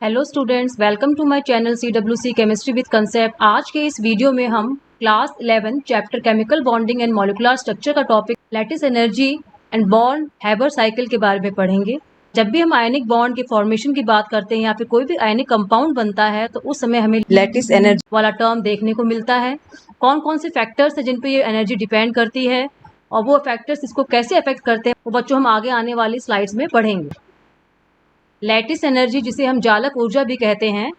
Hello students, welcome to my channel CWC chemistry with concept. आज के इस video में हम class 11 chapter chemical bonding and molecular structure का topic lattice energy and bond Haber cycle के बारे में पढ़ेंगे। जब भी हम आयनिक बॉन्ड के फॉर्मेशन की बात करते हैं या फिर कोई भी आयनिक कंपाउंड बनता है तो उस समय हमें लैटिस एनर्जी वाला टर्म देखने को मिलता है। कौन कौन से फैक्टर्स है जिन पर ये एनर्जी डिपेंड करती है और वो फैक्टर्स इसको कैसे अफेक्ट करते हैं वो बच्चों हम आगे आने वाली स्लाइड्स में पढ़ेंगे। लैटिस एनर्जी, जिसे हम जालक ऊर्जा भी कहते हैं,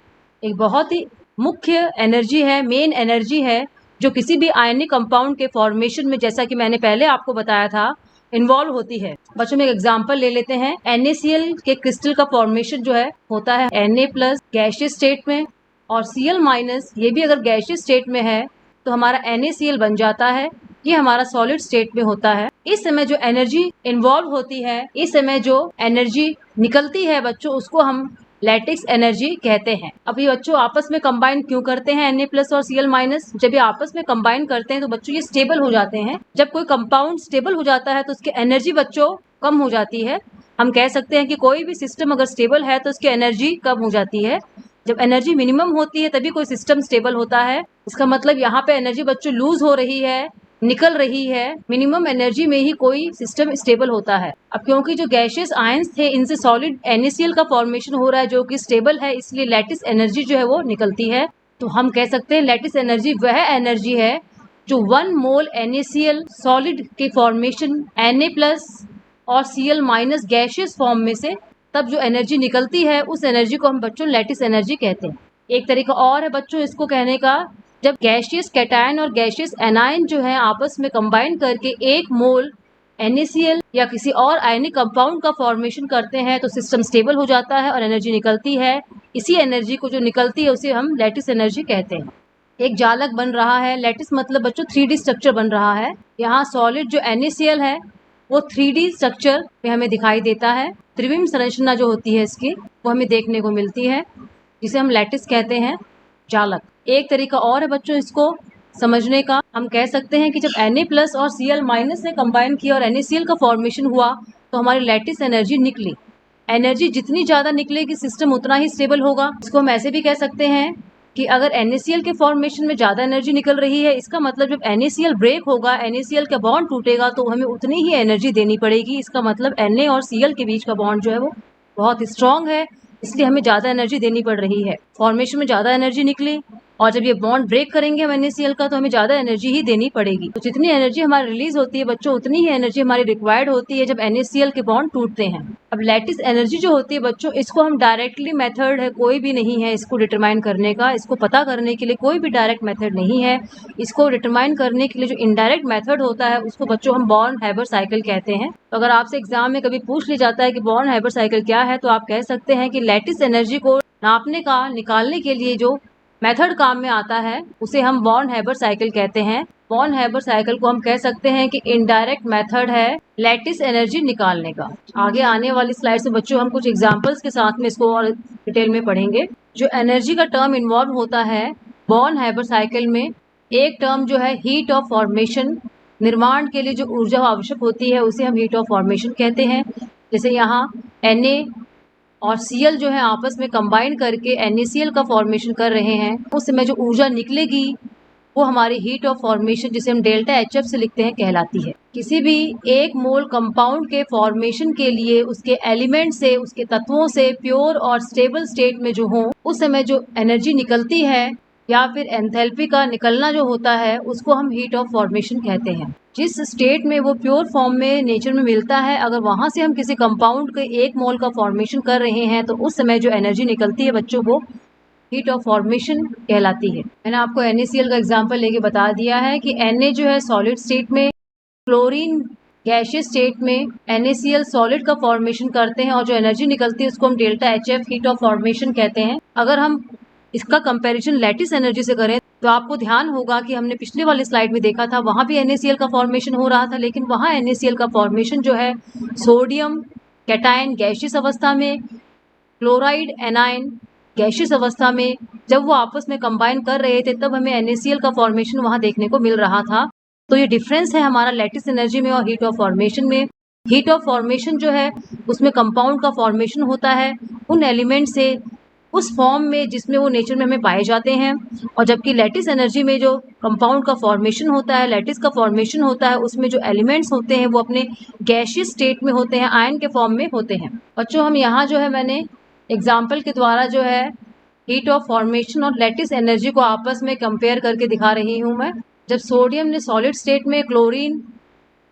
एक बहुत ही मुख्य एनर्जी है, मेन एनर्जी है जो किसी भी आयनिक कंपाउंड के फॉर्मेशन में, जैसा कि मैंने पहले आपको बताया था, इन्वॉल्व होती है। बच्चों में एक एग्जांपल ले लेते हैं। NaCl के क्रिस्टल का फॉर्मेशन जो है होता है Na+ गैसियस स्टेट में, और Cl- ये भी अगर गैसियस स्टेट में है तो हमारा NaCl बन जाता है। ये हमारा सॉलिड स्टेट में होता है। इस समय जो एनर्जी इन्वॉल्व होती है, इस समय जो एनर्जी निकलती है बच्चों, उसको हम लैटिस एनर्जी कहते हैं। अब ये बच्चों आपस में कंबाइन क्यों करते हैं Na+ और Cl-? जब ये आपस में कंबाइन करते हैं तो बच्चों ये स्टेबल हो जाते हैं। जब कोई कंपाउंड स्टेबल हो जाता है तो उसकी एनर्जी बच्चों कम हो जाती है। हम कह सकते हैं कि कोई भी सिस्टम अगर स्टेबल है तो उसकी एनर्जी कम हो जाती है। जब एनर्जी मिनिमम होती है तभी कोई सिस्टम स्टेबल होता है। इसका मतलब यहाँ पे एनर्जी बच्चों लूज हो रही है, निकल रही है। मिनिमम एनर्जी में ही कोई सिस्टम स्टेबल होता है। अब क्योंकि जो गैसियस आयंस थे इनसे सॉलिड NaCl का फॉर्मेशन हो रहा है जो कि स्टेबल है, इसलिए लैटिस एनर्जी जो है वो निकलती है। तो हम कह सकते हैं लैटिस एनर्जी वह एनर्जी है जो 1 मोल NaCl सॉलिड के फॉर्मेशन Na+ और Cl- गैसियस फॉर्म में से तब जो एनर्जी निकलती है उस एनर्जी को हम बच्चों लैटिस एनर्जी कहते हैं। एक तरीका और है बच्चों इसको कहने का, जब गैसियस कैटायन और गैसियस एनायन जो है आपस में कंबाइन करके 1 मोल NaCl या किसी और आयनिक कंपाउंड का फॉर्मेशन करते हैं तो सिस्टम स्टेबल हो जाता है और एनर्जी निकलती है। इसी एनर्जी को जो निकलती है उसे हम लैटिस एनर्जी कहते हैं। एक जालक बन रहा है, लैटिस मतलब बच्चों 3D स्ट्रक्चर बन रहा है। यहाँ सॉलिड जो NaCl है वो 3D स्ट्रक्चर में हमें दिखाई देता है। त्रिविम संरचना जो होती है इसकी वो हमें देखने को मिलती है, जिसे हम लैटिस कहते हैं, जालक। एक तरीका और है बच्चों इसको समझने का, हम कह सकते हैं कि जब Na+ और Cl- ने कंबाइन किया और NaCl का फॉर्मेशन हुआ तो हमारी लैटिस एनर्जी निकली। एनर्जी जितनी ज्यादा निकलेगी सिस्टम उतना ही स्टेबल होगा। इसको हम ऐसे भी कह सकते हैं कि अगर NaCl के फॉर्मेशन में ज्यादा एनर्जी निकल रही है, इसका मतलब जब NaCl ब्रेक होगा, NaCl का बॉन्ड टूटेगा तो हमें उतनी ही एनर्जी देनी पड़ेगी। इसका मतलब Na और Cl के बीच का बॉन्ड जो है वो बहुत स्ट्रांग है, इसलिए हमें ज्यादा एनर्जी देनी पड़ रही है। फॉर्मेशन में ज्यादा एनर्जी निकली और जब ये बॉन्ड ब्रेक करेंगे हम NaCl का तो हमें ज्यादा एनर्जी ही देनी पड़ेगी। तो जितनी एनर्जी हमारी रिलीज होती है बच्चों उतनी ही एनर्जी हमारी रिक्वायर्ड होती है जब NaCl के बॉन्ड टूटते हैं। अब लैटिस एनर्जी जो होती है बच्चों, इसको हम डायरेक्टली मेथड है कोई भी नहीं है इसको डिटरमाइन करने का। इसको पता करने के लिए कोई भी डायरेक्ट मेथड नहीं है। इसको डिटरमाइन करने के लिए जो इनडायरेक्ट मेथड होता है उसको बच्चों हम बॉर्न हैबर साइकिल कहते हैं। तो अगर आपसे एग्जाम में कभी पूछ लिया जाता है कि बॉर्न हैबर साइकिल क्या है तो आप कह सकते हैं कि लैटिस एनर्जी को नापने का, निकालने के लिए जो मेथड काम में आता है उसे हम बॉर्न हैबर साइकिल कहते हैं। बॉर्न हैबर साइकिल को हम कह सकते हैं कि इनडायरेक्ट मेथड है लैटिस एनर्जी निकालने का। आगे आने वाली स्लाइड से बच्चों हम कुछ एग्जांपल्स के साथ में इसको और डिटेल में पढ़ेंगे। जो एनर्जी का टर्म इन्वॉल्व होता है बॉर्न हैबर साइकिल में, एक टर्म जो है हीट ऑफ फॉर्मेशन, निर्माण के लिए जो ऊर्जा आवश्यक होती है उसे हम हीट ऑफ फॉर्मेशन कहते हैं। जैसे यहाँ Na और Cl जो है आपस में कंबाइन करके NaCl का फॉर्मेशन कर रहे हैं, उस समय जो ऊर्जा निकलेगी वो हमारी हीट ऑफ फॉर्मेशन, जिसे हम डेल्टा HF से लिखते हैं, कहलाती है। किसी भी 1 मोल कंपाउंड के फॉर्मेशन के लिए उसके एलिमेंट से, उसके तत्वों से प्योर और स्टेबल स्टेट में जो हो उस समय जो एनर्जी निकलती है या फिर एंथैल्पी का निकलना जो होता है उसको हम हीट ऑफ फॉर्मेशन कहते हैं। जिस स्टेट में वो प्योर फॉर्म में नेचर में मिलता है, अगर वहां से हम किसी कंपाउंड के 1 मोल का फॉर्मेशन कर रहे हैं तो उस समय जो एनर्जी निकलती है बच्चों वो हीट ऑफ फॉर्मेशन कहलाती है। मैंने आपको NaCl का एग्जांपल लेके बता दिया है कि Na जो है सॉलिड स्टेट में, क्लोरीन गैसियस स्टेट में, NaCl सॉलिड का फॉर्मेशन करते हैं और जो एनर्जी निकलती है उसको हम delta HF heat of formation कहते हैं। अगर हम इसका कंपैरिजन लैटिस एनर्जी से करें तो आपको ध्यान होगा कि हमने पिछले वाली स्लाइड में देखा था, वहां भी NaCl का फॉर्मेशन हो रहा था, लेकिन वहां NaCl का फॉर्मेशन जो है सोडियम कैटायन गैसियस अवस्था में, क्लोराइड एनायन गैसियस अवस्था में, जब वो आपस में कंबाइन कर रहे थे तब हमें NaCl का फॉर्मेशन वहां देखने को मिल रहा था। तो ये डिफरेंस है हमारा लैटिस एनर्जी में और हीट ऑफ फॉर्मेशन में। हीट ऑफ फॉर्मेशन जो है उसमें कंपाउंड का फॉर्मेशन होता है उन एलिमेंट से उस फॉर्म में जिसमें वो नेचर में हमें पाए जाते हैं। और जबकि लैटिस एनर्जी में जो कंपाउंड का फॉर्मेशन होता है, लैटिस का फॉर्मेशन होता है, उसमें जो एलिमेंट्स होते हैं वो अपने गैशियस स्टेट में होते हैं, आयन के फॉर्म में होते हैं। बच्चों हम यहाँ जो है मैंने एग्जाम्पल के द्वारा जो है हीट ऑफ फॉर्मेशन और लैटिस एनर्जी को आपस में कंपेयर करके दिखा रही हूँ मैं। जब सोडियम ने सॉलिड स्टेट में क्लोरीन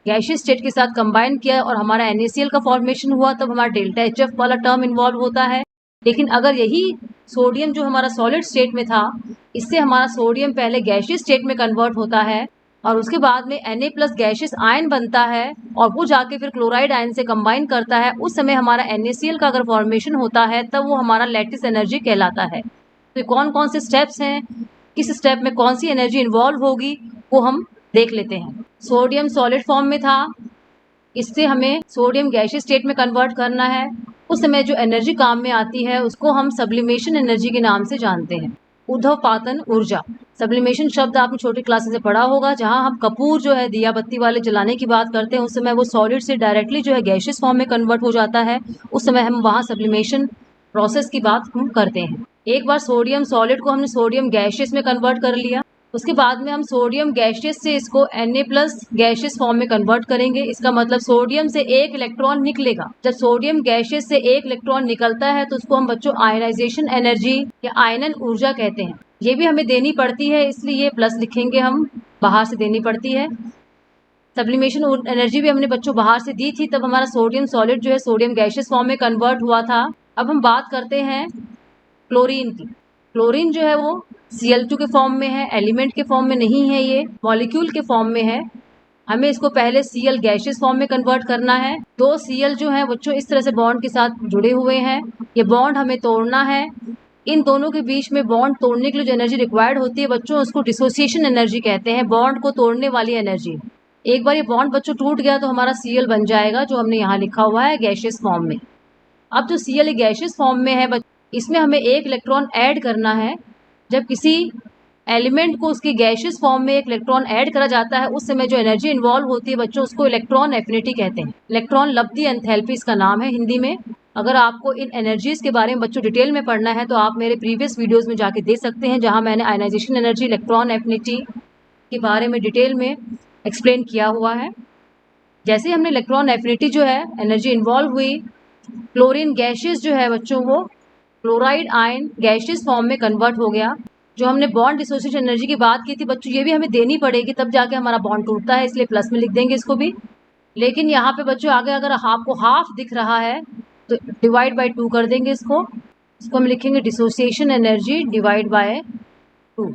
गैशियस स्टेट के साथ कंबाइन किया और हमारा NaCl का फॉर्मेशन हुआ, तब हमारा डेल्टा HF वाला टर्म इन्वॉल्व होता है। लेकिन अगर यही सोडियम जो हमारा सॉलिड स्टेट में था, इससे हमारा सोडियम पहले गैशियस स्टेट में कन्वर्ट होता है और उसके बाद में Na+ गैशियस आयन बनता है और वो जाके फिर क्लोराइड आयन से कंबाइन करता है, उस समय हमारा NaCl का अगर फॉर्मेशन होता है तब वो हमारा लैटिस एनर्जी कहलाता है। तो कौन कौन से स्टेप्स हैं, किस स्टेप में कौन सी एनर्जी इन्वॉल्व होगी, वो हम देख लेते हैं। सोडियम सॉलिड फॉर्म में था, इससे हमें सोडियम गैशियस स्टेट में कन्वर्ट करना है। उस समय जो एनर्जी काम में आती है उसको हम सब्लिमेशन एनर्जी के नाम से जानते हैं। ऊर्ध्वपातन ऊर्जा, सब्लिमेशन शब्द आपने छोटी क्लासेस से पढ़ा होगा। जहां हम कपूर जो है दिया बत्ती वाले जलाने की बात करते हैं, उस समय वो सॉलिड से डायरेक्टली जो है गैशियस फॉर्म में कन्वर्ट हो जाता है, उस समय हम वहाँ सब्लिमेशन प्रोसेस की बात हम करते हैं। एक बार सोडियम सॉलिड को हमने सोडियम गैशियस में कन्वर्ट कर लिया, उसके बाद में हम सोडियम गैशियस से इसको Na+ गैशियस फॉर्म में कन्वर्ट करेंगे। इसका मतलब सोडियम से एक इलेक्ट्रॉन निकलेगा। जब सोडियम गैशियस से एक इलेक्ट्रॉन निकलता है तो उसको हम बच्चों आयनाइजेशन एनर्जी या आयनन ऊर्जा कहते हैं। ये भी हमें देनी पड़ती है, इसलिए प्लस लिखेंगे, हम बाहर से देनी पड़ती है। सब्लिमेशन एनर्जी भी हमने बच्चों बाहर से दी थी, तब हमारा सोडियम सॉलिड जो है सोडियम गैशियस फॉर्म में कन्वर्ट हुआ था। अब हम बात करते हैं क्लोरीन की। क्लोरीन जो है वो Cl2 के फॉर्म में है, एलिमेंट के फॉर्म में नहीं है, ये मॉलिक्यूल के फॉर्म में है। हमें इसको पहले Cl गैशियस फॉर्म में कन्वर्ट करना है। दो Cl जो है बच्चों इस तरह से बॉन्ड के साथ जुड़े हुए हैं, ये बॉन्ड हमें तोड़ना है। इन दोनों के बीच में बॉन्ड तोड़ने के लिए जो एनर्जी रिक्वायर्ड होती है बच्चों, उसको डिसोसिएशन एनर्जी कहते हैं, बॉन्ड को तोड़ने वाली एनर्जी। एक बार ये बॉन्ड बच्चों टूट गया तो हमारा Cl बन जाएगा, जो हमने यहाँ लिखा हुआ है गैशियस फॉर्म में। अब जो Cl गैशियस फॉर्म में है, इसमें हमें एक इलेक्ट्रॉन ऐड करना है। जब किसी एलिमेंट को उसके गैशियस फॉर्म में एक इलेक्ट्रॉन ऐड करा जाता है, उस समय जो एनर्जी इन्वॉल्व होती है बच्चों, उसको इलेक्ट्रॉन एफिनिटी कहते हैं। इलेक्ट्रॉन लब्धि एंथैल्पी इसका नाम है हिंदी में। अगर आपको इन एनर्जीज के बारे में बच्चों डिटेल में पढ़ना है तो आप मेरे प्रीवियस वीडियोस में जाके देख सकते हैं, जहां मैंने आयनाइजेशन एनर्जी, इलेक्ट्रॉन एफिनिटी के बारे में डिटेल में एक्सप्लेन किया हुआ है। जैसे हमने इलेक्ट्रॉन एफिनिटी जो है एनर्जी इन्वॉल्व हुई, क्लोरीन गैशियस जो है बच्चों वो क्लोराइड आयन गैशियस फॉर्म में कन्वर्ट हो गया। जो हमने बॉन्ड डिसोसिएशन एनर्जी की बात की थी बच्चों, ये भी हमें देनी पड़ेगी, तब जाके हमारा बॉन्ड टूटता है, इसलिए प्लस में लिख देंगे इसको भी। लेकिन यहाँ पे बच्चों आगे अगर आपको हाफ दिख रहा है तो डिवाइड बाय 2 कर देंगे इसको हम लिखेंगे dissociation energy divide by 2।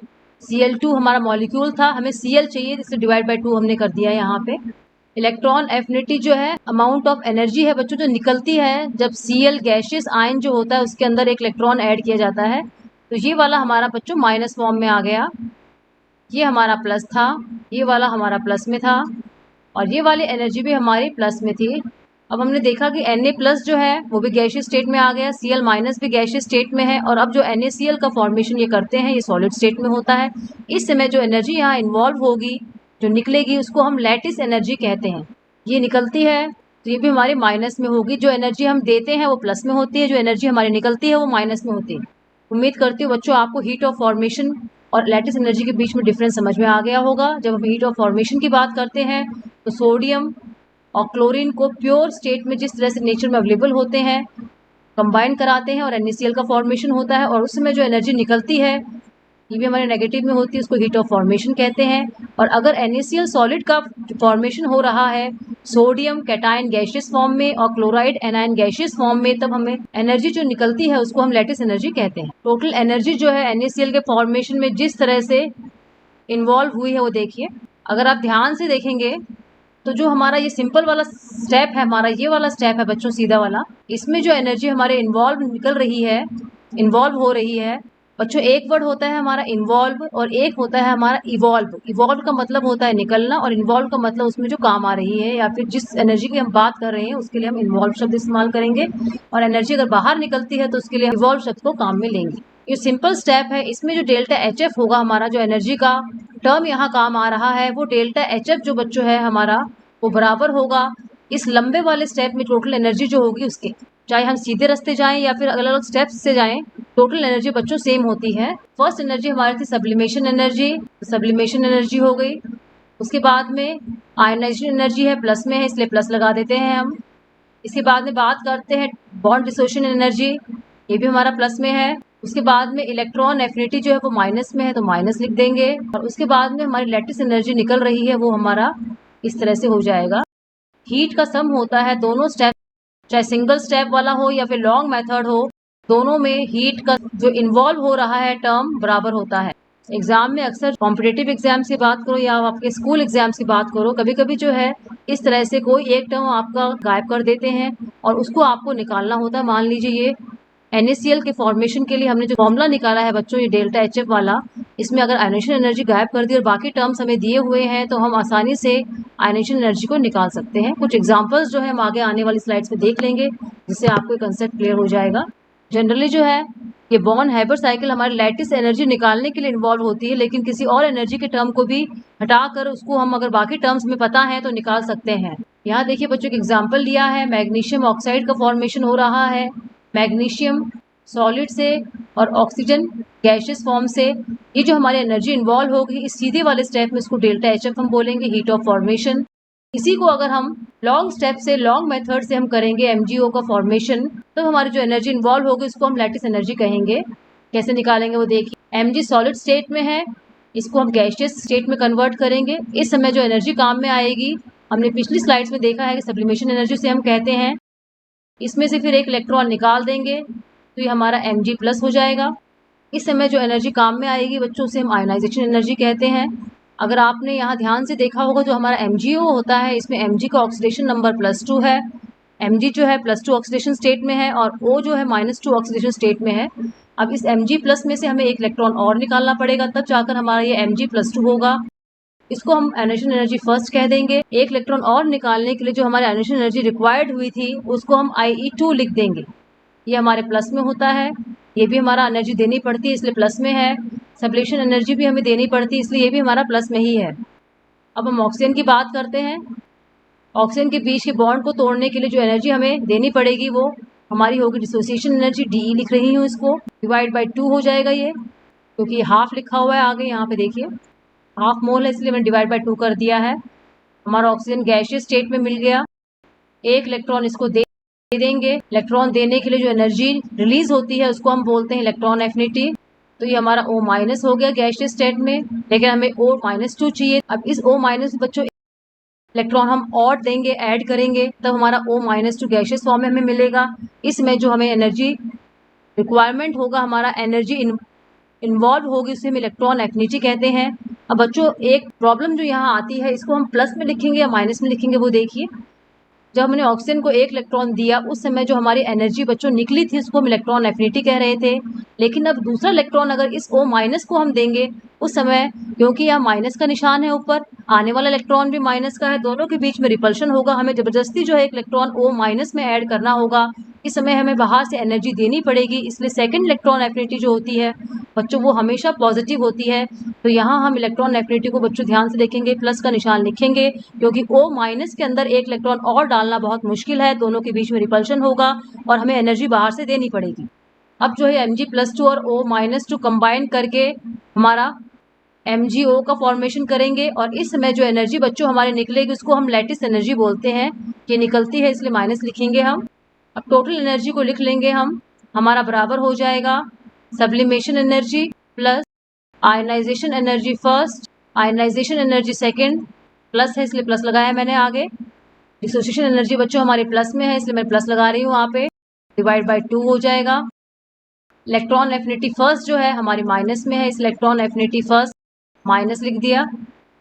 Cl2 हमारा मॉलिक्यूल था, हमें Cl चाहिए, इसलिए डिवाइड बाय 2 हमने कर दिया है यहाँ पे। इलेक्ट्रॉन एफिनिटी जो है अमाउंट ऑफ एनर्जी है बच्चों जो निकलती है जब Cl गैशियस आयन जो होता है उसके अंदर एक इलेक्ट्रॉन ऐड किया जाता है। तो ये वाला हमारा बच्चों माइनस फॉर्म में आ गया, ये हमारा प्लस था, ये वाला हमारा प्लस में था और ये वाली एनर्जी भी हमारी प्लस में थी। अब हमने देखा कि Na+ जो है वो भी गैशियस स्टेट में आ गया, Cl- भी गैशियस स्टेट में है और अब जो NaCl का फॉर्मेशन ये करते हैं ये सॉलिड स्टेट में होता है। इस समय जो एनर्जी यहाँ इन्वॉल्व होगी, जो निकलेगी, उसको हम लैटिस एनर्जी कहते हैं। ये निकलती है तो ये भी हमारे माइनस में होगी। जो एनर्जी हम देते हैं वो प्लस में होती है, जो एनर्जी हमारी निकलती है वो माइनस में होती है। उम्मीद करती हूँ बच्चों आपको हीट ऑफ फॉर्मेशन और लैटिस एनर्जी के बीच में डिफरेंस समझ में आ गया होगा। जब हम हीट ऑफ फॉर्मेशन की बात करते हैं तो सोडियम और क्लोरीन को प्योर स्टेट में जिस तरह से नेचर में अवेलेबल होते हैं कंबाइन कराते हैं और NaCl का फॉर्मेशन होता है और उस समय जो एनर्जी निकलती है ये भी हमारे नेगेटिव में होती है, उसको हीट ऑफ फॉर्मेशन कहते हैं। और अगर NaCl सॉलिड का फॉर्मेशन हो रहा है सोडियम कैटायन गैशियस फॉर्म में और क्लोराइड एनायन गैशियस फॉर्म में, तब हमें एनर्जी जो निकलती है उसको हम लैटिस एनर्जी कहते हैं। टोटल एनर्जी जो है NaCl के फॉर्मेशन में जिस तरह से इन्वॉल्व हुई है वो देखिए। अगर आप ध्यान से देखेंगे तो जो हमारा ये सिंपल वाला स्टेप है, हमारा ये वाला स्टेप है बच्चों सीधा वाला, इसमें जो एनर्जी हमारे इन्वॉल्व निकल रही है, इन्वॉल्व हो रही है बच्चों, एक वर्ड होता है हमारा इन्वॉल्व और एक होता है हमारा इवॉल्व। इवॉल्व का मतलब होता है निकलना और इन्वॉल्व का मतलब उसमें जो काम आ रही है या फिर जिस एनर्जी की हम बात कर रहे हैं उसके लिए हम इन्वॉल्व शब्द इस्तेमाल करेंगे और एनर्जी अगर बाहर निकलती है तो उसके लिए इवॉल्व शब्द को काम में लेंगे। ये सिंपल स्टेप है। इसमें जो डेल्टा HF होगा हमारा, जो एनर्जी का टर्म यहाँ काम आ रहा है, वो डेल्टा HF जो बच्चों है हमारा वो बराबर होगा इस लंबे वाले स्टेप में टोटल एनर्जी जो होगी उसके। चाहे हम सीधे रास्ते जाएं या फिर अलग अलग स्टेप्स से जाएं, टोटल एनर्जी बच्चों सेम होती है। फर्स्ट एनर्जी हमारी थी सब्लिमेशन एनर्जी, सब्लिमेशन एनर्जी हो गई। उसके बाद में आयनाइजेशन एनर्जी है, प्लस में है इसलिए प्लस लगा देते हैं हम। इसके बाद में बात करते हैं बॉन्ड डिसोसिएशन एनर्जी, ये भी हमारा प्लस में है। उसके बाद में इलेक्ट्रॉन एफिनिटी जो है वो माइनस में है तो माइनस लिख देंगे। और उसके बाद में हमारी लैटिस एनर्जी निकल रही है, वो हमारा इस तरह से हो जाएगा। हीट का सम होता है दोनों स्टेप, चाहे सिंगल स्टेप वाला हो या फिर लॉन्ग मेथड हो, दोनों में हीट का जो इन्वॉल्व हो रहा है टर्म बराबर होता है। एग्जाम में अक्सर कॉम्पिटेटिव एग्जाम्स की बात करो या आपके स्कूल एग्जाम्स की बात करो, कभी कभी जो है इस तरह से कोई एक टर्म आपका गायब कर देते हैं और उसको आपको निकालना होता है। मान लीजिए ये NaCl के फॉर्मेशन के लिए हमने जो फॉर्मूला निकाला है बच्चों, ये डेल्टा HF वाला, इसमें अगर आयनेशन एनर्जी गायब कर दी और बाकी टर्म्स हमें दिए हुए हैं तो हम आसानी से आयनेशन एनर्जी को निकाल सकते हैं। कुछ एग्जांपल्स जो है हम आगे आने वाली स्लाइड्स में देख लेंगे, जिससे आपको कंसेप्ट क्लियर हो जाएगा। जनरली जो है ये बॉर्न हैबर साइकिल हमारी लैटिस एनर्जी निकालने के लिए इन्वॉल्व होती है, लेकिन किसी और एनर्जी के टर्म को भी हटाकर उसको हम अगर बाकी टर्म्स में पता है तो निकाल सकते हैं। यहाँ देखिए बच्चों की एग्जाम्पल लिया है, मैग्नीशियम ऑक्साइड का फॉर्मेशन हो रहा है, मैग्नीशियम सॉलिड से और ऑक्सीजन गैशियस फॉर्म से। ये जो हमारी एनर्जी इन्वॉल्व होगी इस सीधे वाले स्टेप में, इसको डेल्टा HF हम बोलेंगे, हीट ऑफ फॉर्मेशन। इसी को अगर हम लॉन्ग स्टेप से, लॉन्ग मेथड से हम करेंगे MgO का फॉर्मेशन, तो हमारी जो एनर्जी इन्वॉल्व होगी इसको हम लैटिस एनर्जी कहेंगे। कैसे निकालेंगे वो देखिए। Mg सॉलिड स्टेट में है, इसको हम गैशियस स्टेट में कन्वर्ट करेंगे। इस समय जो एनर्जी काम में आएगी, हमने पिछली स्लाइड्स में देखा है कि सब्लिमेशन एनर्जी से हम कहते हैं। इसमें से फिर एक इलेक्ट्रॉन निकाल देंगे तो ये हमारा Mg प्लस हो जाएगा। इस समय जो एनर्जी काम में आएगी बच्चों, उसे हम आयनाइजेशन एनर्जी कहते हैं। अगर आपने यहाँ ध्यान से देखा होगा जो हमारा MgO होता है, इसमें Mg का ऑक्सीडेशन नंबर +2 है। Mg जो है +2 ऑक्सीडेशन स्टेट में है और O जो है -2 ऑक्सीडेशन स्टेट में है। अब इस Mg प्लस में से हमें एक इलेक्ट्रॉन और निकालना पड़ेगा, तब जाकर हमारा ये Mg +2 होगा। इसको हम आयनाइजेशन एनर्जी फर्स्ट कह देंगे। एक इलेक्ट्रॉन और निकालने के लिए जो हमारी आयनाइजेशन एनर्जी रिक्वायर्ड हुई थी उसको हम IE2 लिख देंगे। ये हमारे प्लस में होता है, ये भी हमारा एनर्जी देनी पड़ती है इसलिए प्लस में है। सबलेशन एनर्जी भी हमें देनी पड़ती है इसलिए ये भी हमारा प्लस में ही है। अब हम ऑक्सीजन की बात करते हैं। ऑक्सीजन के बीच के बॉन्ड को तोड़ने के लिए जो एनर्जी हमें देनी पड़ेगी वो हमारी होगी डिसोसिएशन एनर्जी, DE लिख रही हूँ, इसको डिवाइड बाई 2 हो जाएगा ये, क्योंकि हाफ लिखा हुआ है आगे, यहाँ पे देखिए हाफ मोल है इसलिए मैंने डिवाइड बाई 2 कर दिया है। हमारा ऑक्सीजन गैसियस स्टेट में मिल गया। एक इलेक्ट्रॉन इसको दे देंगे। इलेक्ट्रॉन देने के लिए जो एनर्जी रिलीज होती है उसको हम बोलते हैं इलेक्ट्रॉन एफिनिटी। तो ये हमारा O- हो गया गैसियस स्टेट में, लेकिन हमें O-2 चाहिए। अब इस O- बच्चों इलेक्ट्रॉन हम और देंगे, ऐड करेंगे, तब हमारा O- गैसियस फॉर्म में हमें मिलेगा। इसमें जो हमें एनर्जी रिक्वायरमेंट होगा, हमारा एनर्जी इन्वॉल्व होगी, उसे हम इलेक्ट्रॉन एफिनिटी कहते हैं। अब बच्चों एक प्रॉब्लम जो यहाँ आती है, इसको हम प्लस में लिखेंगे या माइनस में लिखेंगे वो देखिए। जब हमने ऑक्सीजन को एक इलेक्ट्रॉन दिया उस समय जो हमारी एनर्जी बच्चों निकली थी उसको हम इलेक्ट्रॉन एफिनिटी कह रहे थे। लेकिन अब दूसरा इलेक्ट्रॉन अगर इस O- को हम देंगे उस समय, क्योंकि यहाँ माइनस का निशान है ऊपर, आने वाला इलेक्ट्रॉन भी माइनस का है, दोनों के बीच में रिपल्शन होगा, हमें जबरदस्ती जो है एक इलेक्ट्रॉन O- में ऐड करना होगा। इस समय हमें बाहर से एनर्जी देनी पड़ेगी, इसलिए सेकेंड इलेक्ट्रॉन एफिनिटी जो होती है बच्चों वो हमेशा पॉजिटिव होती है। तो यहाँ हम इलेक्ट्रॉन एफिनिटी को बच्चों ध्यान से देखेंगे, प्लस का निशान लिखेंगे, क्योंकि O- के अंदर एक इलेक्ट्रॉन और डालना बहुत मुश्किल है, दोनों के बीच में रिपल्शन होगा और हमें एनर्जी बाहर से देनी पड़ेगी। अब जो है Mg+2 और O-2 कंबाइन करके हमारा MgO का फॉर्मेशन करेंगे और इस समय जो एनर्जी बच्चों हमारे निकलेगी उसको हम लैटिस एनर्जी बोलते हैं। ये निकलती है इसलिए माइनस लिखेंगे हम। अब टोटल एनर्जी को लिख लेंगे हम, हमारा बराबर हो जाएगा sublimation energy plus ionization energy first, ionization energy second, plus है इसलिए प्लस लगाया मैंने आगे। डिसोसिएशन एनर्जी बच्चों हमारे प्लस में है इसलिए मैं प्लस लगा रही हूँ वहाँ पे, डिवाइड बाई 2 हो जाएगा। इलेक्ट्रॉन एफिनिटी फर्स्ट जो है हमारी माइनस में है, इस इलेक्ट्रॉन एफिनिटी फर्स्ट माइनस लिख दिया।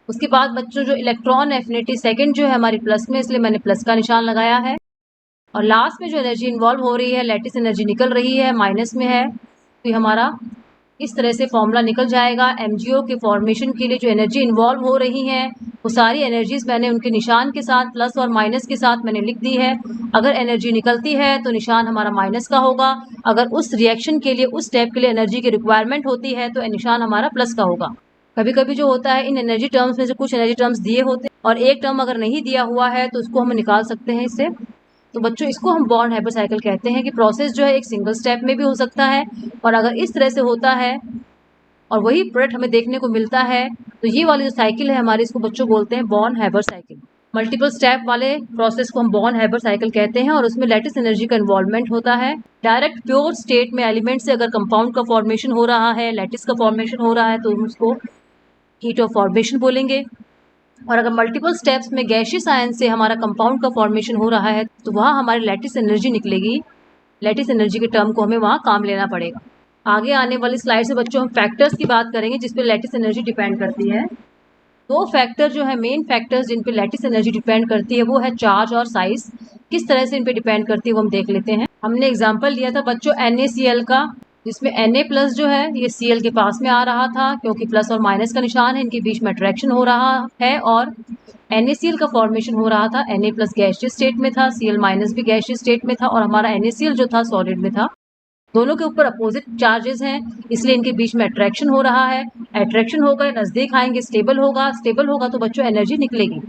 उसके बाद बच्चों जो इलेक्ट्रॉन एफिनिटी सेकेंड जो है हमारी प्लस में, इसलिए मैंने प्लस का निशान लगाया है। और लास्ट में जो एनर्जी इन्वॉल्व हो रही है, लैटिस एनर्जी निकल रही है, माइनस में है, तो हमारा इस तरह से फॉर्मूला निकल जाएगा। MgO के फॉर्मेशन के लिए जो एनर्जी इन्वॉल्व हो रही हैं वो सारी एनर्जीज मैंने उनके निशान के साथ प्लस और माइनस के साथ मैंने लिख दी है। अगर एनर्जी निकलती है तो निशान हमारा माइनस का होगा, अगर उस रिएक्शन के लिए, उस स्टेप के लिए एनर्जी की रिक्वायरमेंट होती है तो निशान हमारा प्लस का होगा। कभी कभी जो होता है इन एनर्जी टर्म्स में से कुछ एनर्जी टर्म्स दिए होते हैं और एक टर्म अगर नहीं दिया हुआ है तो उसको हम निकाल सकते हैं इससे। तो बच्चों इसको हम बॉन्ड हैबर साइकिल कहते हैं कि प्रोसेस जो है एक सिंगल स्टेप में भी हो सकता है, और अगर इस तरह से होता है और वही प्रोडक्ट हमें देखने को मिलता है, तो ये वाली जो साइकिल है हमारी, इसको बच्चों बोलते हैं bond Haber cycle. Multiple step वाले प्रोसेस को हम बॉन्ड हैबर साइकिल कहते हैं, और उसमें लैटिस एनर्जी का इन्वॉल्वमेंट होता है। डायरेक्ट प्योर स्टेट में एलिमेंट से अगर कंपाउंड का फॉर्मेशन हो रहा है, लैटिस का फॉर्मेशन हो रहा है, तो हम उसको हीट ऑफ फॉर्मेशन बोलेंगे। और अगर मल्टीपल स्टेप्स में गैशियस आयन से हमारा कंपाउंड का फॉर्मेशन हो रहा है, तो वहाँ हमारी लैटिस एनर्जी निकलेगी। लैटिस एनर्जी के टर्म को हमें वहाँ काम लेना पड़ेगा। आगे आने वाली स्लाइड से बच्चों हम फैक्टर्स की बात करेंगे जिस पे लैटिस एनर्जी डिपेंड करती है। दो फैक्टर जो है मेन फैक्टर्स जिन पे लैटिस एनर्जी डिपेंड करती है, वो है चार्ज और साइज। किस तरह से इन पे डिपेंड करती है वो हम देख लेते हैं। हमने एग्जांपल लिया था बच्चों NaCl का, जिसमें Na प्लस जो है ये Cl के पास में आ रहा था, क्योंकि प्लस और माइनस का निशान है, इनके बीच में अट्रैक्शन हो रहा है, और NaCl का फॉर्मेशन हो रहा था। Na प्लस गैसियस स्टेट में था, Cl माइनस भी गैसियस स्टेट में था, और हमारा NaCl जो था सॉलिड में था। दोनों के ऊपर अपोजिट चार्जेस हैं, इसलिए इनके बीच में अट्रैक्शन हो रहा है। अट्रैक्शन होगा, नजदीक आएंगे, स्टेबल होगा। स्टेबल होगा तो बच्चों एनर्जी निकलेगी,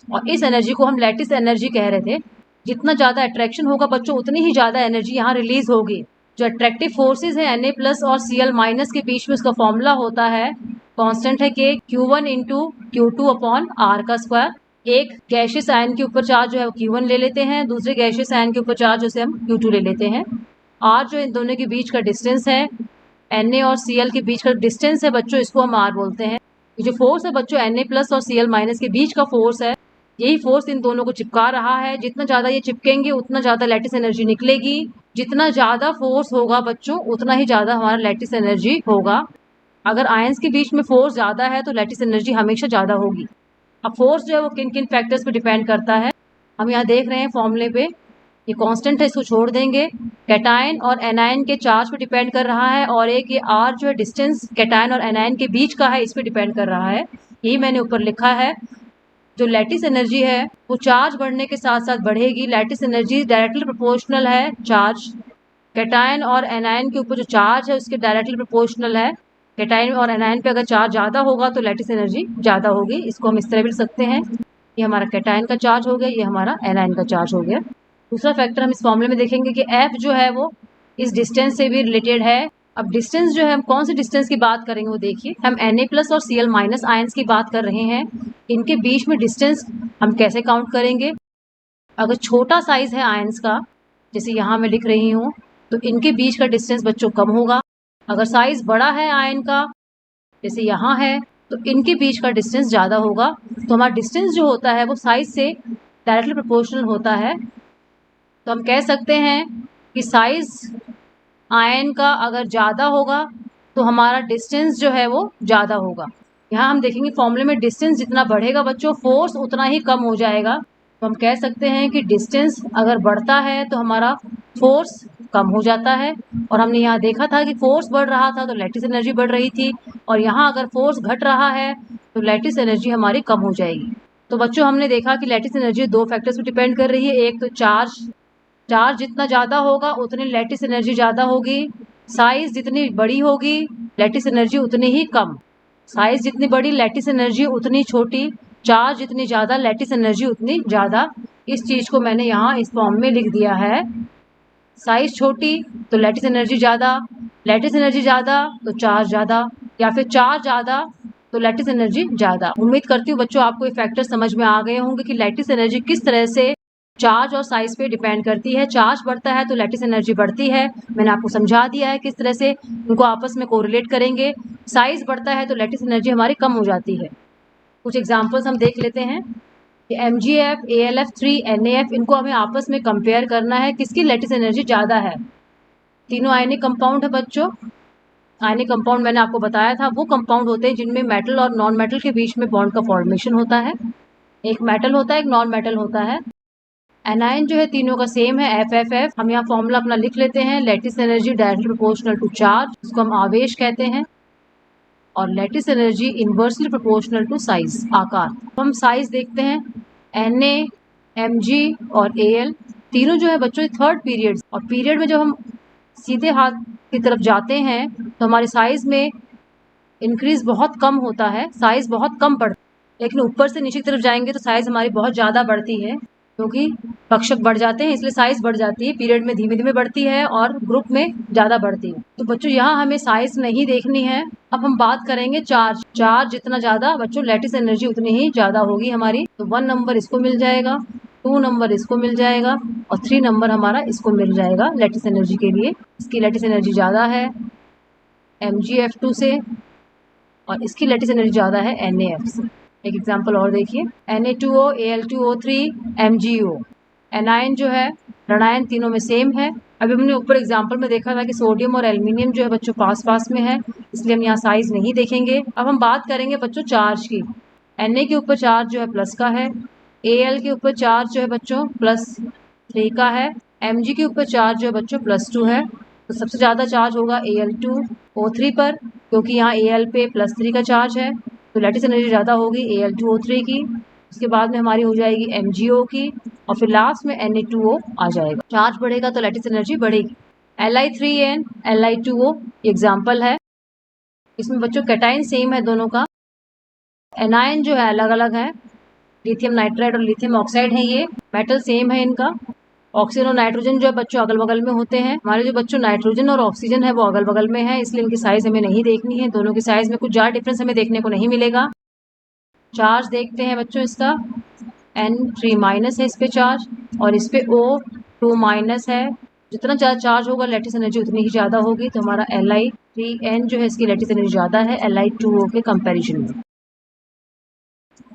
और इस एनर्जी को हम लैटिस एनर्जी कह रहे थे। जितना ज्यादा अट्रैक्शन होगा बच्चों, उतनी ही ज्यादा एनर्जी यहाँ रिलीज होगी। जो अट्रैक्टिव फोर्सेज है Na प्लस और Cl माइनस के बीच में, उसका फॉर्मूला होता है, कांस्टेंट है K Q1 into Q2 upon R का स्क्वायर। एक गैशियस आयन के ऊपर चार्ज जो है वो Q1 ले लेते हैं, दूसरे गैशियस आयन के ऊपर चार्ज उसे हम Q2 ले लेते हैं। R जो इन दोनों के बीच का डिस्टेंस है, Na और Cl के बीच का डिस्टेंस है बच्चों, इसको हम R बोलते हैं। ये जो फोर्स है बच्चों Na प्लस और Cl माइनस के बीच का फोर्स है, यही फोर्स इन दोनों को चिपका रहा है। जितना ज्यादा ये चिपकेंगे उतना ज्यादा लैटिस एनर्जी निकलेगी। जितना ज्यादा फोर्स होगा बच्चों, उतना ही ज्यादा हमारा लैटिस एनर्जी होगा। अगर आयंस के बीच में फोर्स ज्यादा है तो लैटिस एनर्जी हमेशा ज्यादा होगी। अब फोर्स जो है वो किन किन फैक्टर्स पे डिपेंड करता है, हम यहाँ देख रहे हैं फॉर्मूले पे। ये कांस्टेंट है, इसको छोड़ देंगे। कैटायन और एनायन के चार्ज पे डिपेंड कर रहा है, और एक ये R जो है डिस्टेंस कैटायन और एनायन के बीच का है, इस पे डिपेंड कर रहा है। यही मैंने ऊपर लिखा है। जो लैटिस एनर्जी है वो चार्ज बढ़ने के साथ साथ बढ़ेगी। लैटिस एनर्जी डायरेक्टली प्रोपोर्शनल है चार्ज। कैटायन और एनायन के ऊपर जो चार्ज है उसके डायरेक्टली प्रोपोर्शनल है। कैटायन और एनायन पे अगर चार्ज ज़्यादा होगा तो लैटिस एनर्जी ज़्यादा होगी। इसको हम इस तरह भी लिख सकते हैं, ये हमारा कैटायन का चार्ज हो गया, ये हमारा एनायन का चार्ज हो गया। दूसरा फैक्टर हम इस फॉर्मूले में देखेंगे कि F जो है वो इस डिस्टेंस से भी रिलेटेड है। अब डिस्टेंस जो है, हम कौन से डिस्टेंस की बात करेंगे वो देखिए। हम Na प्लस और Cl माइनस आयंस की बात कर रहे हैं। इनके बीच में डिस्टेंस हम कैसे काउंट करेंगे। अगर छोटा साइज है आयंस का, जैसे यहाँ मैं लिख रही हूँ, तो इनके बीच का डिस्टेंस बच्चों कम होगा। अगर साइज बड़ा है आयन का, जैसे यहाँ है, तो इनके बीच का डिस्टेंस ज़्यादा होगा। तो हमारा डिस्टेंस जो होता है वो साइज से डायरेक्टली प्रोपोर्शनल होता है। तो हम कह सकते हैं कि साइज आयन का अगर ज़्यादा होगा तो हमारा डिस्टेंस जो है वो ज़्यादा होगा। यहाँ हम देखेंगे फॉर्मूले में डिस्टेंस जितना बढ़ेगा बच्चों, फोर्स उतना ही कम हो जाएगा। तो हम कह सकते हैं कि डिस्टेंस अगर बढ़ता है तो हमारा फोर्स कम हो जाता है। और हमने यहाँ देखा था कि फोर्स बढ़ रहा था तो लैटिस एनर्जी बढ़ रही थी, और यहाँ अगर फोर्स घट रहा है तो लैटिस एनर्जी हमारी कम हो जाएगी। तो बच्चों हमने देखा कि लैटिस एनर्जी दो फैक्टर्स पर डिपेंड कर रही है। एक तो चार्ज जितना ज़्यादा होगा उतनी लैटिस एनर्जी ज़्यादा होगी। साइज जितनी बड़ी होगी लैटिस एनर्जी उतनी ही कम। साइज जितनी बड़ी लैटिस एनर्जी उतनी छोटी। चार्ज जितनी ज़्यादा लैटिस एनर्जी उतनी ज़्यादा। इस चीज़ को मैंने यहाँ इस फॉर्म में लिख दिया है। साइज छोटी तो लैटिस एनर्जी ज़्यादा, लैटिस एनर्जी ज़्यादा तो चार्ज ज़्यादा, या फिर चार्ज ज़्यादा तो लैटिस एनर्जी ज़्यादा। उम्मीद करती हूँ बच्चों आपको ये फैक्टर समझ में आ गए होंगे कि लैटिस एनर्जी किस तरह से चार्ज और साइज पे डिपेंड करती है। चार्ज बढ़ता है तो लैटिस एनर्जी बढ़ती है, मैंने आपको समझा दिया है किस तरह से उनको आपस में कोरिलेट करेंगे। साइज बढ़ता है तो लैटिस एनर्जी हमारी कम हो जाती है। कुछ एग्जांपल्स हम देख लेते हैं कि MgF, AlF3, NaF, इनको हमें आपस में कंपेयर करना है किसकी लैटिस एनर्जी ज़्यादा है। तीनों आयनिक कंपाउंड है बच्चों। आयनिक कंपाउंड मैंने आपको बताया था वो कंपाउंड होते हैं जिनमें मेटल और नॉन मेटल के बीच में बॉन्ड का फॉर्मेशन होता है। एक मेटल होता है, एक नॉन मेटल होता है। एनायन जो है तीनों का सेम है, FFF। हम यहाँ फॉर्मूला अपना लिख लेते हैं। Lattice energy directly proportional to charge, इसको हम आवेश कहते हैं, और lattice energy inversely proportional to size, आकार। तो हम साइज देखते हैं। Na, Mg और Al तीनों जो है बच्चों थर्ड पीरियड, और पीरियड में जब हम सीधे हाथ की तरफ जाते हैं तो हमारे साइज में इंक्रीज बहुत कम होता है, साइज बहुत कम बढ़ता है। लेकिन ऊपर से नीचे की तरफ जाएंगे तो साइज हमारी बहुत ज़्यादा बढ़ती है। क्योंकि कक्षक बढ़ जाते हैं इसलिए साइज बढ़ जाती है, पीरियड में धीमे धीमे बढ़ती है और ग्रुप में ज्यादा बढ़ती है। तो बच्चों यहाँ हमें साइज नहीं देखनी है। अब हम बात करेंगे चार्ज। चार्ज जितना ज्यादा बच्चों लैटिस एनर्जी उतनी ही ज्यादा होगी हमारी। तो 1 नंबर इसको मिल जाएगा, 2 नंबर इसको मिल जाएगा और 3 नंबर हमारा इसको मिल जाएगा लैटिस एनर्जी के लिए। इसकी लैटिस एनर्जी ज्यादा है MgF2 से और इसकी लैटिस एनर्जी ज्यादा है NaF से। एक एग्जांपल और देखिए, Na2O Al2O3 MgO। एनायन जो है ऋणायन तीनों में सेम है। अभी हमने ऊपर एग्जांपल में देखा था कि सोडियम और एल्युमिनियम जो है बच्चों पास पास में है, इसलिए हम यहाँ साइज नहीं देखेंगे। अब हम बात करेंगे बच्चों चार्ज की। Na के ऊपर चार्ज जो है प्लस का है, Al के ऊपर चार्ज जो है बच्चों +3 का है, Mg के ऊपर चार्ज जो है बच्चों +2 है। तो सबसे ज्यादा चार्ज होगा Al2O3 पर, क्योंकि यहाँ Al पे +3 का चार्ज है, तो लैटिस एनर्जी ज्यादा होगी Al2O3 की। उसके बाद में हमारी हो जाएगी MgO की और फिर लास्ट में Na2O आ जाएगा। चार्ज बढ़ेगा तो लैटिस एनर्जी बढ़ेगी। Li3n Li2O एग्जाम्पल है। इसमें बच्चों कैटाइन सेम है दोनों का, एनायन जो है अलग अलग है, लिथियम नाइट्राइड और लिथियम ऑक्साइड है। ये मेटल सेम है इनका। ऑक्सीजन और नाइट्रोजन जो है बच्चों अगल बगल में होते हैं। हमारे जो बच्चों नाइट्रोजन और ऑक्सीजन है वो अगल बगल में है, इसलिए इनकी साइज हमें नहीं देखनी है। दोनों की साइज में कुछ ज्यादा डिफरेंस हमें देखने को नहीं मिलेगा। चार्ज देखते हैं बच्चों, इसका N3- है इस पे चार्ज और इस पे O2- है। जितना ज्यादा चार्ज होगा लैटिस एनर्जी उतनी ही ज्यादा होगी। तो हमारा Li3n जो है इसकी लैटिस एनर्जी ज्यादा है Li2O के कंपैरिजन में।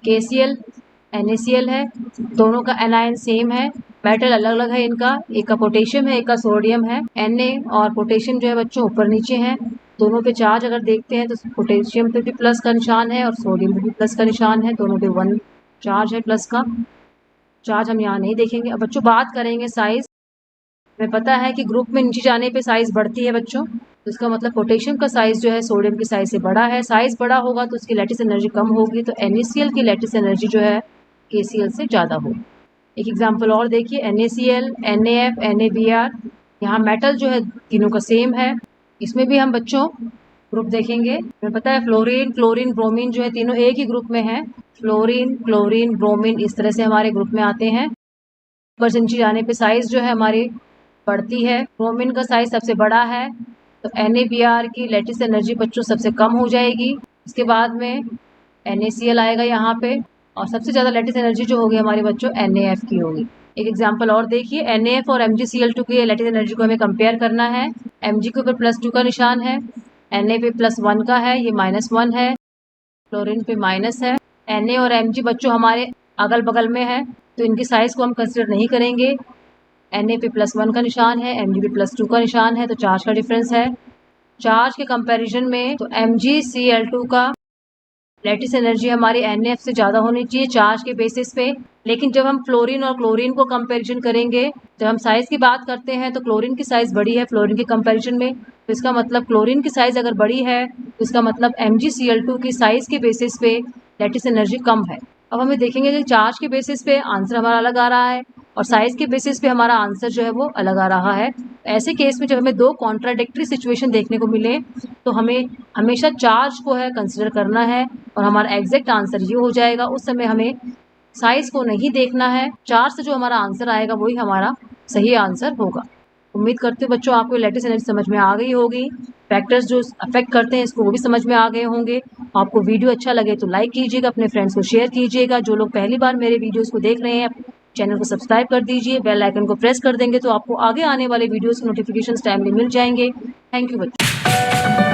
KCl NaCl है, दोनों का एनायन सेम है, मेटल अलग अलग है इनका, एक का पोटेशियम है एक का सोडियम है। Na और पोटेशियम जो है बच्चों ऊपर नीचे हैं। दोनों पे चार्ज अगर देखते हैं तो पोटेशियम पे भी प्लस का निशान है और सोडियम पे भी प्लस का निशान है, दोनों पे 1 चार्ज है प्लस का। चार्ज हम यहाँ नहीं देखेंगे। अब बच्चों बात करेंगे साइज। हमें पता है कि ग्रुप में नीचे जाने पे साइज बढ़ती है बच्चों, तो इसका मतलब पोटेशियम का साइज जो है सोडियम की साइज से बड़ा है। साइज बड़ा होगा तो उसकी लैटिस एनर्जी कम होगी, तो NaCl की लैटिस एनर्जी जो है KCl से ज़्यादा होगी। एक एग्जांपल और देखिए, NaCl NaF NaBr। यहाँ मेटल जो है तीनों का सेम है। इसमें भी हम बच्चों ग्रुप देखेंगे। हमें पता है फ्लोरीन क्लोरीन ब्रोमीन जो है तीनों एक ही ग्रुप में है। फ्लोरीन क्लोरीन ब्रोमीन इस तरह से हमारे ग्रुप में आते हैं। ऊपर से नीचे जाने पे साइज जो है हमारी बढ़ती है। ब्रोमीन का साइज सबसे बड़ा है, तो NaBr की लैटिस एनर्जी बच्चों सबसे कम हो जाएगी। इसके बाद में NaCl आएगा यहाँ पे और सबसे ज्यादा लैटिस एनर्जी जो होगी हमारे बच्चों NaF की होगी। एक एग्जांपल और देखिए, NaF और MgCl2 की लैटिस एनर्जी को हमें कंपेयर करना है। Mg के ऊपर +2 का निशान है, Na पे +1 का है, ये -1 है, क्लोरीन पे माइनस है। Na और Mg बच्चों हमारे अगल बगल में है, तो इनकी साइज को हम कंसिडर नहीं करेंगे। Na पे +1 का निशान है, Mg पे +2 का निशान है, तो चार्ज का डिफरेंस है। चार्ज के कंपैरिजन में तो MgCl2 का लैटिस एनर्जी हमारी NaF से ज़्यादा होनी चाहिए चार्ज के बेसिस पे। लेकिन जब हम फ्लोरीन और क्लोरीन को कंपैरिजन करेंगे, जब हम साइज की बात करते हैं तो क्लोरीन की साइज बड़ी है फ्लोरीन के कंपैरिजन में, तो इसका मतलब क्लोरीन की साइज अगर बड़ी है तो इसका मतलब MgCl2 की साइज के बेसिस पे लैटिस एनर्जी कम है। अब हमें देखेंगे कि चार्ज के बेसिस पे आंसर हमारा अलग आ रहा है और साइज के बेसिस पे हमारा आंसर जो है वो अलग आ रहा है। ऐसे केस में जब हमें दो कॉन्ट्राडिक्टरी सिचुएशन देखने को मिले तो हमें हमेशा चार्ज को है कंसिडर करना है और हमारा एग्जैक्ट आंसर ये हो जाएगा। उस समय हमें साइज को नहीं देखना है, चार्ज से जो हमारा आंसर आएगा वही हमारा सही आंसर होगा। उम्मीद करती हूँ बच्चों आपको लैटिस एनर्जी समझ में आ गई होगी, फैक्टर्स जो अफेक्ट करते हैं इसको वो भी समझ में आ गए होंगे। आपको वीडियो अच्छा लगे तो लाइक कीजिएगा, अपने फ्रेंड्स को शेयर कीजिएगा। जो लोग पहली बार मेरे वीडियोस को देख रहे हैं चैनल को सब्सक्राइब कर दीजिए, बेल आइकन को प्रेस कर देंगे तो आपको आगे आने वाले वीडियोस के नोटिफिकेशंस टाइमली मिल जाएंगे। थैंक यू बच्चों।